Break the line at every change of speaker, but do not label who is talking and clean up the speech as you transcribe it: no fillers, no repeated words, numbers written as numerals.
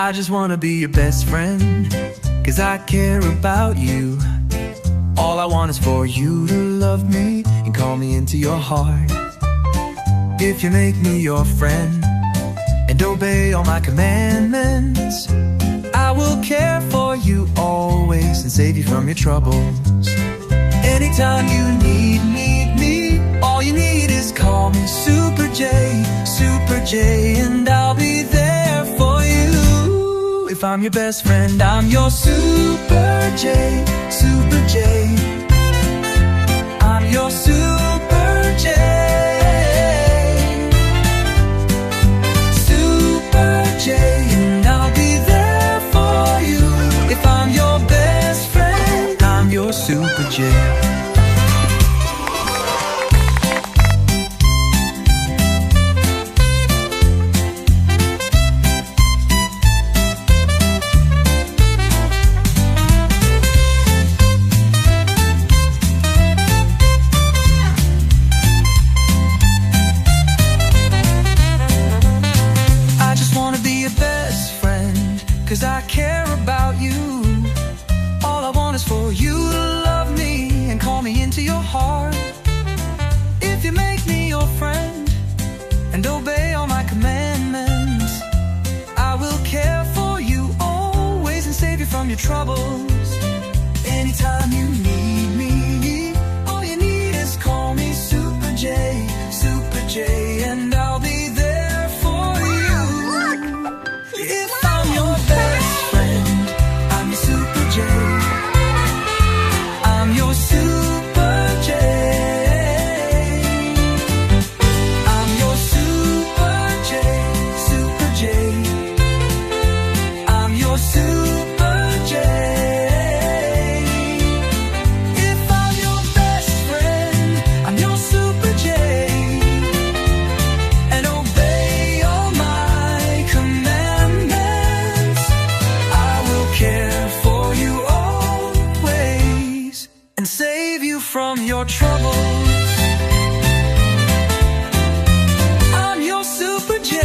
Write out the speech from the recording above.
I just wanna be your best friend, 'cause I care about you. All I want is for you to love me and call me into your heart. If you make me your friend and obey all my commandments, I will care for you always and save you from your troubles. Anytime you need me, all you need is call me Super J, Super J, and I'll be there for you. If I'm your best friend, I'm your Super J, Super J. I'm your Super J, Super J, and I'll be there for you. If I'm your best friend, I'm your Super J. I just wanna be your best friend, 'cause I care about you. All I want is for you to love me and call me into your heart. If you make me your friend and obey all my commandments, I will care for you always and save you from your troubles. Anytime you need me, all you need is call me Super J, Super J, and I'll be there for you. If I'm your best friend, I'm your Super J. I'm your Super J. I'm your Super J, Super J. I'm your Super J. If I'm your best friend, I'm your Super J. And obey all my commandments, I will care for you always and save you from your troubles. I'm your Super J.